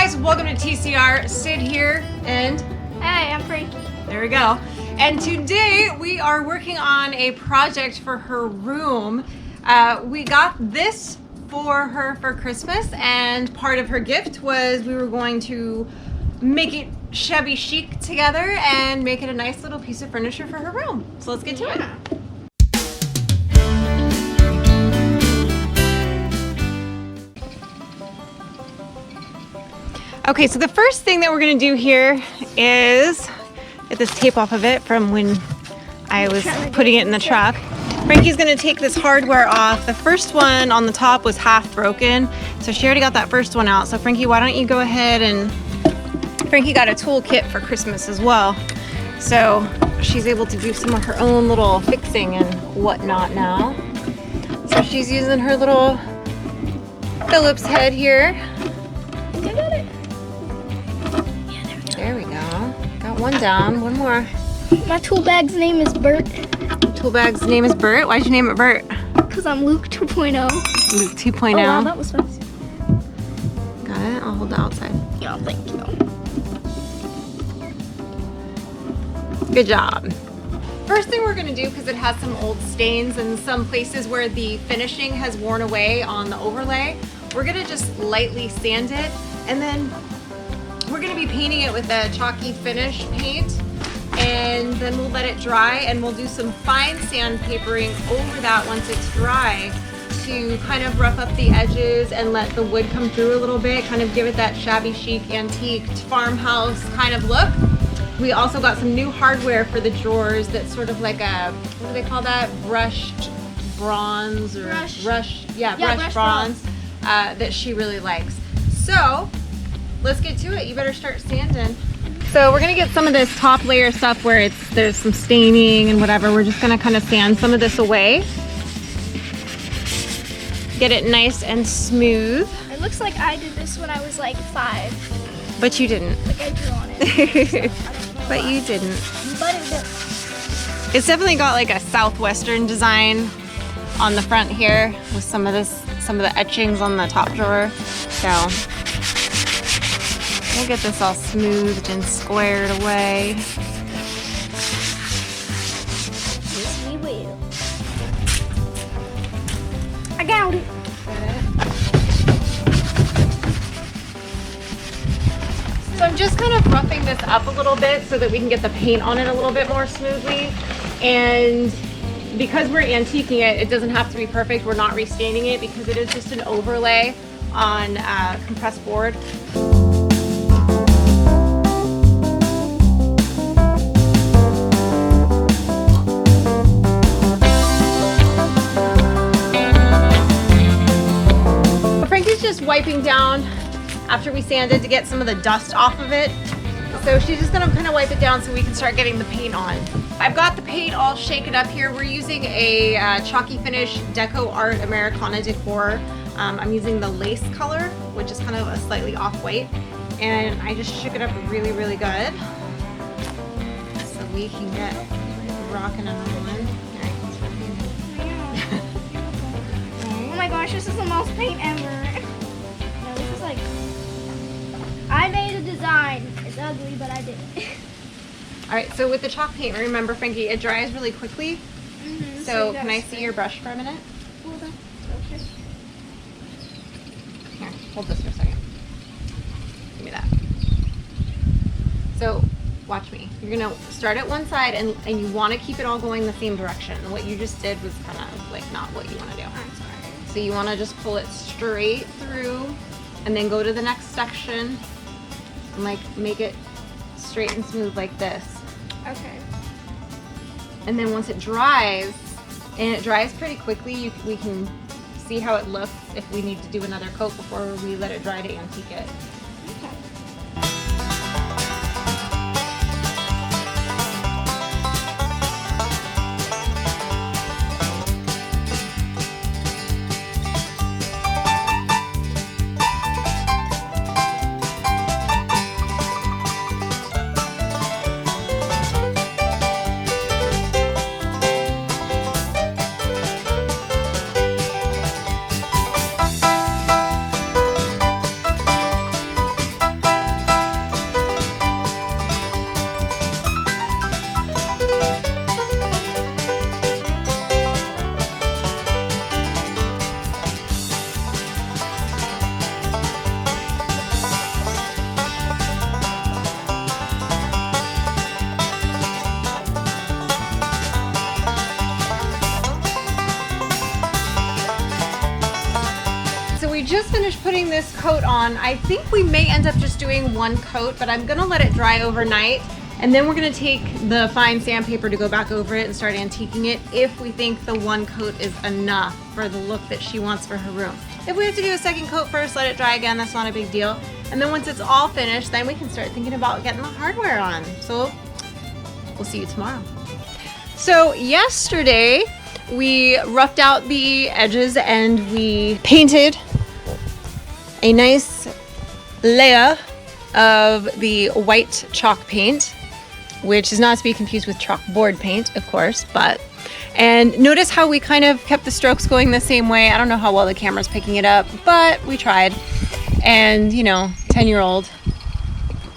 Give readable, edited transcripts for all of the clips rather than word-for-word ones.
guys, welcome to TCR. Sid here and... Hey, I'm Frankie. There we go. And today we are working on a project for her room. We got this for her for Christmas, and part of her gift was we were going to make it shabby chic together and make it a nice little piece of furniture for her room. So let's get to it. Okay, so the first thing that we're gonna do here is get this tape off of it from when I was putting it in the truck. Frankie's gonna take this hardware off. The first one on the top was half broken, so she already got that first one out. So Frankie, why don't you go ahead and... Frankie got a toolkit for Christmas as well. So she's able to do some of her own little fixing and whatnot now. So she's using her little Phillips head here. There we go. Got one down. One more. My tool bag's name is Bert. Tool bag's name is Bert. Why'd you name it Bert? Because I'm Luke 2.0. Luke 2.0. Oh, wow, that was fast. Got it? I'll hold the outside. Yeah, thank you. Good job. First thing we're going to do, because it has some old stains and some places where the finishing has worn away on the overlay, we're going to just lightly sand it, and then we're going to be painting it with a chalky finish paint, and then we'll let it dry, and we'll do some fine sandpapering over that once it's dry to kind of rough up the edges and let the wood come through a little bit, kind of give it that shabby chic antiqued farmhouse kind of look. We also got some new hardware for the drawers that's sort of like a, what do they call that? Brushed bronze or brushed bronze that she really likes. So let's get to it. You better start sanding. So we're gonna get some of this top layer stuff where there's some staining and whatever. We're just gonna kind of sand some of this away. Get it nice and smooth. It looks like I did this when I was like 5. But you didn't. Like I drew on it. But you didn't. But it did. It's definitely got like a southwestern design on the front here with some of the etchings on the top drawer. So we'll get this all smoothed and squared away. Yes, we will. I got it. So I'm just kind of roughing this up a little bit so that we can get the paint on it a little bit more smoothly. And because we're antiquing it, it doesn't have to be perfect. We're not restaining it because it is just an overlay on compressed board. Frankie's just wiping down after we sanded to get some of the dust off of it. So she's just gonna kind of wipe it down so we can start getting the paint on. I've got the paint all shaken up here. We're using a chalky finish Deco Art Americana decor. I'm using the lace color, which is kind of a slightly off-white. And I just shook it up really, really good. So we can get rocking and rolling. Oh my gosh, this is the most paint ever. No, this is like... I made a design. It's ugly, but I did it. All right, so with the chalk paint, remember, Frankie, it dries really quickly. Mm-hmm. So can I see your brush for a minute? Hold on. Okay. Here, hold this for a second. Give me that. So watch me. You're gonna start at one side and you wanna keep it all going the same direction. And what you just did was kind of like not what you wanna do. I'm sorry. So you wanna just pull it straight through and then go to the next section and like make it straight and smooth like this. Okay. And then once it dries, and it dries pretty quickly, we can see how it looks if we need to do another coat before we let it dry to antique it. Okay. just finished putting this coat on. I think we may end up just doing one coat, but I'm gonna let it dry overnight. And then we're gonna take the fine sandpaper to go back over it and start antiquing it if we think the one coat is enough for the look that she wants for her room. If we have to do a second coat first, let it dry again, that's not a big deal. And then once it's all finished, then we can start thinking about getting the hardware on. So we'll see you tomorrow. So yesterday, we roughed out the edges and we painted a nice layer of the white chalk paint, which is not to be confused with chalkboard paint, of course, and notice how we kind of kept the strokes going the same way. I don't know how well the camera's picking it up, but we tried. And, you know, 10-year-old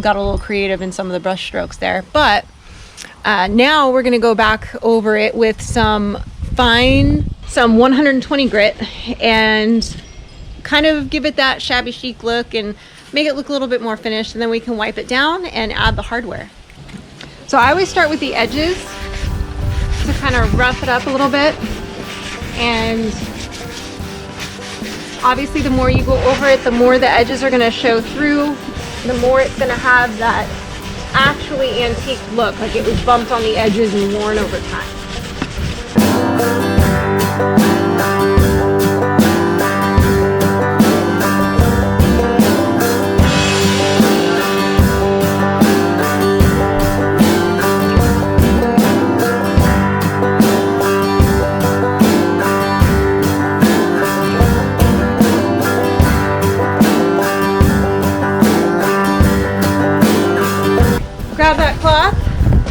got a little creative in some of the brush strokes there. But now we're gonna go back over it with some 120 grit and kind of give it that shabby chic look and make it look a little bit more finished, and then we can wipe it down and add the hardware. So I always start with the edges to kind of rough it up a little bit, and obviously the more you go over it, the more the edges are going to show through, the more it's going to have that actually antique look, like it was bumped on the edges and worn over time. Grab that cloth.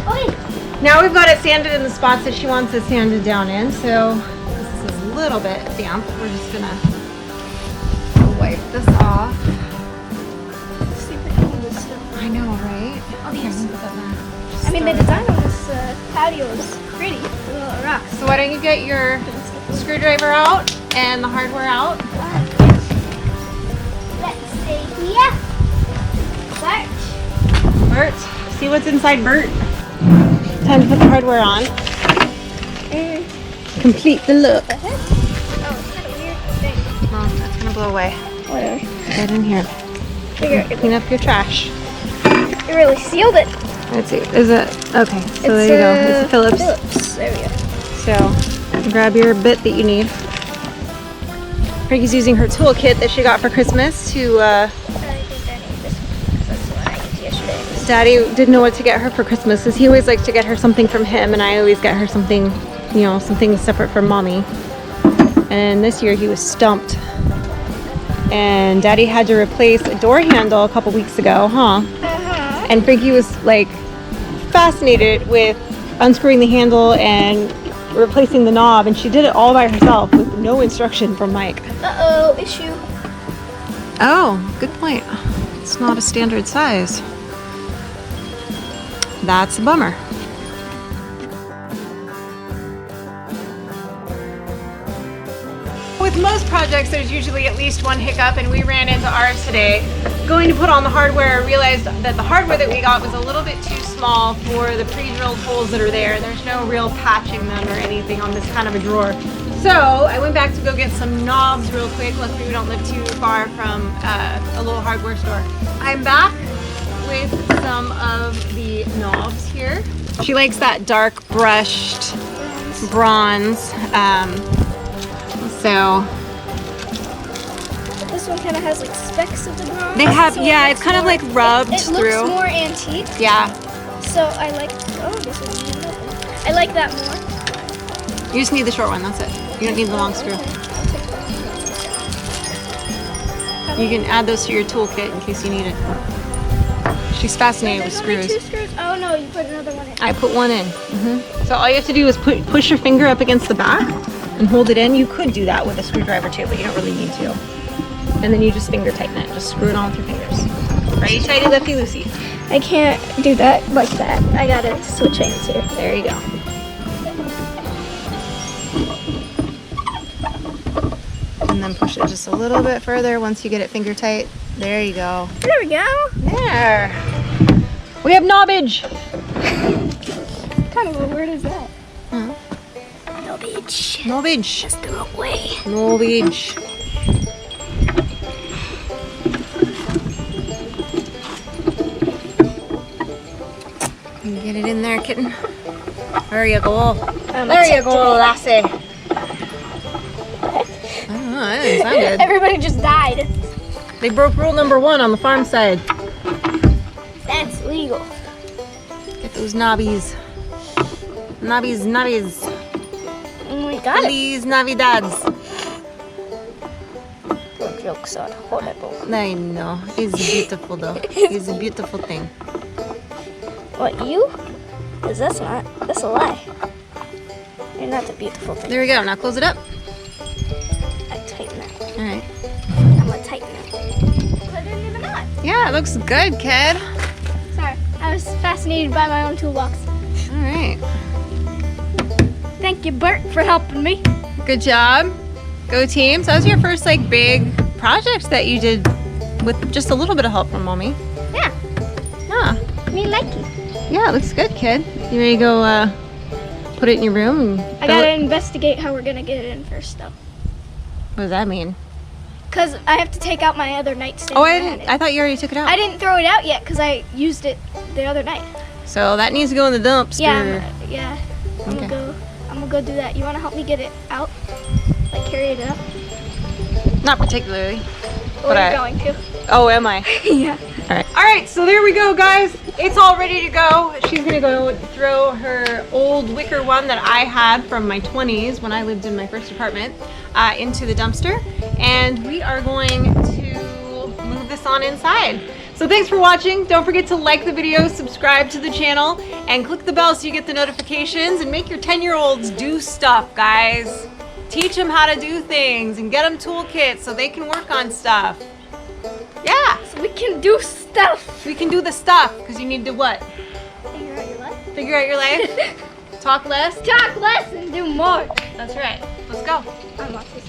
Okay. Now we've got it sanded in the spots that she wants it sanded down in. So this is a little bit damp. We're just gonna wipe this off. See if I can do this stuff. I know, right? Oh, yes. Here, put that back. I mean, the design on this patio is pretty. The little rocks. So why don't you get your screwdriver out and the hardware out? Let's see here. Start. Bert, see what's inside Bert? Time to put the hardware on. Complete the look. Oh, it's kind of weird thing. Oh, that's gonna blow away. Whatever. Get in here. Clean up your trash. It really sealed it. Let's see. Is it okay? So there you go. It's a Phillips. Phillips. There we go. So grab your bit that you need. Frankie's using her toolkit that she got for Christmas to. I think I need this one because that's the one I used yesterday. Daddy didn't know what to get her for Christmas, because he always likes to get her something from him, and I always get her something, you know, something separate from mommy. And this year he was stumped. And Daddy had to replace a door handle a couple weeks ago, huh? Uh-huh. And Frankie was like fascinated with unscrewing the handle and replacing the knob, and she did it all by herself with no instruction from Mike. Uh-oh, issue. Oh, good point. It's not a standard size. That's a bummer. With most projects, there's usually at least one hiccup, and we ran into ours today. Going to put on the hardware, I realized that the hardware that we got was a little bit too small for the pre-drilled holes that are there. There's no real patching them or anything on this kind of a drawer. So I went back to go get some knobs real quick. Luckily we don't live too far from a little hardware store. I'm back with some of the knobs here. She likes that dark brushed bronze. So this one kind of has like specks of the bronze. they have, so yeah, it's kind of like rubbed it through. looks more antique. Yeah. So I like, oh, this is another. I like that more. You just need the short one, that's it. You don't need the long screw. You can add those to your toolkit in case you need it. She's fascinated with There's only screws. 2 screws? Oh no, you put another one in. I put one in. So all you have to do is push your finger up against the back and hold it in. You could do that with a screwdriver too, but you don't really need to. And then you just finger tighten it. Just screw it on with your fingers. Righty tighty, lefty loosey. I can't do that like that. I gotta switch hands here. There you go. And then push it just a little bit further once you get it finger tight. There you go. There we go. There. We have knobbage. What kind of a word is that? Huh? No bitch. Knobbage. That's the wrong way. Knobbage. Get it in there, kitten. There you go. There you go, lassie. Oh, that doesn't sound good. Everybody just died. They broke rule number 1 on the farm side. That's legal. Get those knobbies. Knobbies. Oh my god. Feliz Navidades. Your jokes are horrible. I know. It's beautiful though. It's a beautiful thing. What, you? Because that's a lie. You're not the beautiful thing. There we go. Now close it up. I tighten that. Alright. I'm gonna tighten it. I didn't even know it. Yeah, it looks good, kid. Sorry, I was fascinated by my own toolbox. Alright. Thank you, Bert, for helping me. Good job. Go team. So that was your first like big project that you did with just a little bit of help from mommy. Yeah, Yeah. me like it. Yeah, it looks good, kid. You ready to go put it in your room? And I gotta investigate how we're gonna get it in first, though. What does that mean? Because I have to take out my other nightstand. Oh, I thought you already took it out. I didn't throw it out yet because I used it the other night. So that needs to go in the dumpster. Yeah. I'm Okay. gonna go do that. You wanna help me get it out? Like carry it up? Not particularly. Or are you going to? Oh, am I? Yeah. All right, so there we go, guys. It's all ready to go. She's gonna go throw her old wicker one that I had from my 20s when I lived in my first apartment into the dumpster. And we are going to move this on inside. So thanks for watching. Don't forget to like the video, subscribe to the channel, and click the bell so you get the notifications, and make your 10-year-olds do stuff, guys. Teach them how to do things and get them toolkits so they can work on stuff. Yeah. So we can do stuff. We can do the stuff because you need to what? Figure out your life. Figure out your life. Talk less. Talk less and do more. That's right. Let's go. I'm lucky.